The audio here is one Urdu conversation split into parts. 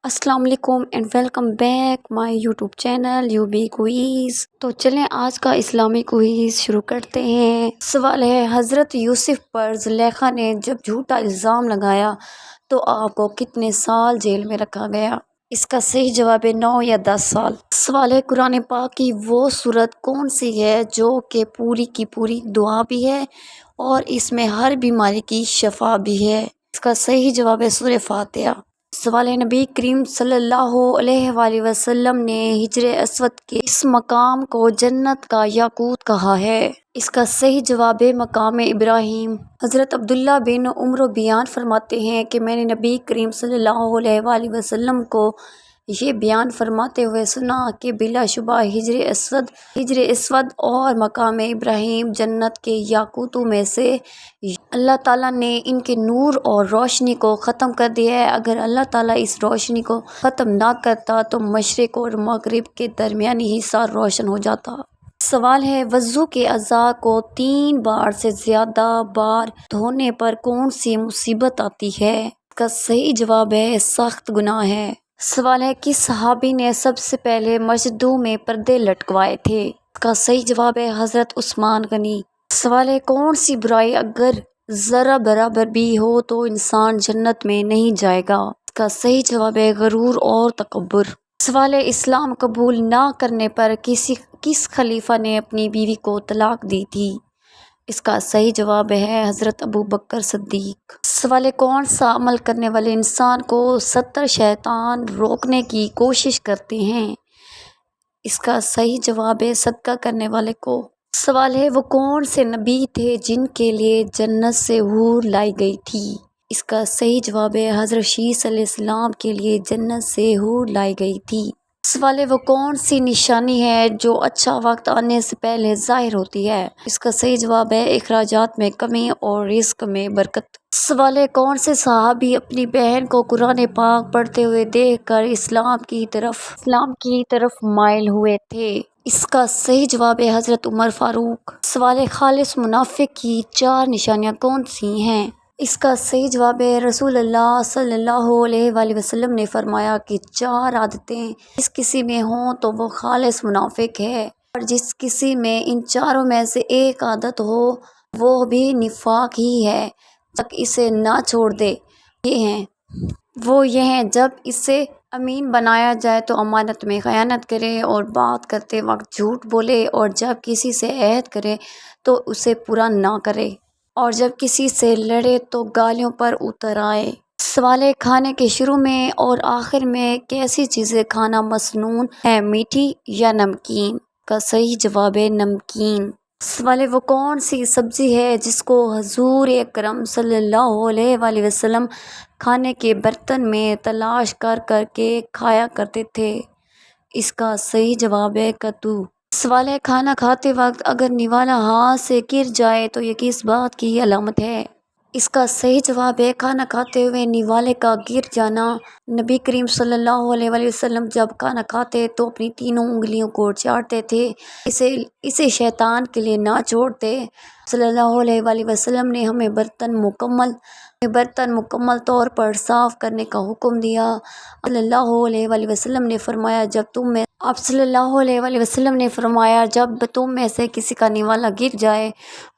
السلام علیکم and welcome back my YouTube channel U B quiz. تو چلیں آج کا اسلامی کوئز شروع کرتے ہیں۔ سوال ہے، حضرت یوسف پر زلیخا نے جب جھوٹا الزام لگایا تو آپ کو کتنے سال جیل میں رکھا گیا؟ اس کا صحیح جواب ہے 9 یا 10 سال۔ سوال ہے، قرآن پاک کی وہ سورت کون سی ہے جو کہ پوری کی پوری دعا بھی ہے اور اس میں ہر بیماری کی شفا بھی ہے؟ اس کا صحیح جواب ہے سورہ فاتحہ۔ سوال ہے، نبی کریم صلی اللہ علیہ وآلہ وسلم نے حجر اسود کے اس مقام کو جنت کا یاقوت کہا ہے؟ اس کا صحیح جواب ہے مقام ابراہیم۔ حضرت عبداللہ بن عمر بیان فرماتے ہیں کہ میں نے نبی کریم صلی اللہ علیہ وآلہ وسلم کو یہ بیان فرماتے ہوئے سنا کہ بلا شبہ حجر اسود اور مقام ابراہیم جنت کے یاقوتوں میں سے اللہ تعالیٰ نے ان کے نور اور روشنی کو ختم کر دیا ہے۔ اگر اللہ تعالیٰ اس روشنی کو ختم نہ کرتا تو مشرق اور مغرب کے درمیانی حصہ روشن ہو جاتا۔ سوال ہے، وضو کے اعضاء کو 3 بار سے زیادہ بار دھونے پر کون سی مصیبت آتی ہے؟ اس کا صحیح جواب ہے سخت گناہ ہے۔ سوال ہے، کس صحابی نے سب سے پہلے مسجدوں میں پردے لٹکوائے تھے؟ اس کا صحیح جواب ہے حضرت عثمان غنی۔ سوال ہے، کون سی برائی اگر ذرہ برابر بھی ہو تو انسان جنت میں نہیں جائے گا؟ اس کا صحیح جواب ہے غرور اور تکبر۔ سوال ہے، اسلام قبول نہ کرنے پر کس خلیفہ نے اپنی بیوی کو طلاق دی تھی؟ اس کا صحیح جواب ہے حضرت ابوبکر صدیق۔ سوال ہے، کون سا عمل کرنے والے انسان کو 70 شیطان روکنے کی کوشش کرتے ہیں؟ اس کا صحیح جواب ہے صدقہ کرنے والے کو۔ سوال ہے، وہ کون سے نبی تھے جن کے لیے جنت سے حور لائی گئی تھی؟ اس کا صحیح جواب ہے حضرت شیس علیہ السلام کے لیے جنت سے حور لائی گئی تھی۔ سوال ہے، وہ کون سی نشانی ہے جو اچھا وقت آنے سے پہلے ظاہر ہوتی ہے؟ اس کا صحیح جواب ہے اخراجات میں کمی اور رزق میں برکت۔ سوال ہے، کون سے صحابی اپنی بہن کو قرآن پاک پڑھتے ہوئے دیکھ کر اسلام کی طرف مائل ہوئے تھے؟ اس کا صحیح جواب ہے حضرت عمر فاروق۔ سوال ہے، خالص منافق کی 4 نشانیاں کون سی ہیں؟ اس کا صحیح جواب ہے رسول اللہ صلی اللہ علیہ وآلہ وسلم نے فرمایا کہ 4 عادتیں جس کسی میں ہوں تو وہ خالص منافق ہے، اور جس کسی میں ان 4 میں سے ایک عادت ہو وہ بھی نفاق ہی ہے تک اسے نہ چھوڑ دے۔ وہ یہ ہیں، جب اسے امین بنایا جائے تو امانت میں خیانت کرے اور بات کرتے وقت جھوٹ بولے، اور جب کسی سے عہد کرے تو اسے پورا نہ کرے، اور جب کسی سے لڑے تو گالیوں پر اتر آئے۔ سوال ہے، کھانے کے شروع میں اور آخر میں کیسی چیزیں کھانا مسنون ہے، میٹھی یا نمکین؟ کا صحیح جواب ہے نمکین۔ سوال ہے، وہ کون سی سبزی ہے جس کو حضور اکرم صلی اللہ علیہ وآلہ وسلم کھانے کے برتن میں تلاش کر کر کے کھایا کرتے تھے؟ اس کا صحیح جواب ہے کدو۔ سوال ہے، کھانا کھاتے وقت اگر نوالا ہاتھ سے گر جائے تو یہ کس بات کی علامت ہے؟ اس کا صحیح جواب ہے کھانا کھاتے ہوئے نوالے کا گر جانا۔ نبی کریم صلی اللہ علیہ وآلہ وسلم جب کھانا کھاتے تو اپنی تینوں انگلیوں کو چاٹتے تھے، اسے شیطان کے لیے نہ چھوڑتے۔ صلی اللہ علیہ وآلہ وسلم نے ہمیں برتن مکمل طور پر صاف کرنے کا حکم دیا۔ صلی اللہ علیہ وآلہ وسلم نے فرمایا، جب تم میں سے کسی کا نوالا گر جائے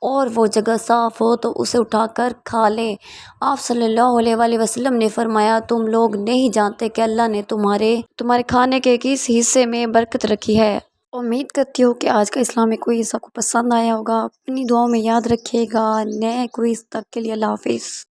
اور وہ جگہ صاف ہو تو اسے اٹھا کر کھا لے۔ آپ صلی اللہ علیہ وآلہ وسلم نے فرمایا، تم لوگ نہیں جانتے کہ اللہ نے تمہارے کھانے کے کس حصے میں برکت رکھی ہے۔ امید کرتی ہوں کہ آج کا اسلامی کوئز آپ کو پسند آیا ہوگا۔ اپنی دعاؤں میں یاد رکھیے گا۔ نئے کوئز تک کے لیے اللہ حافظ۔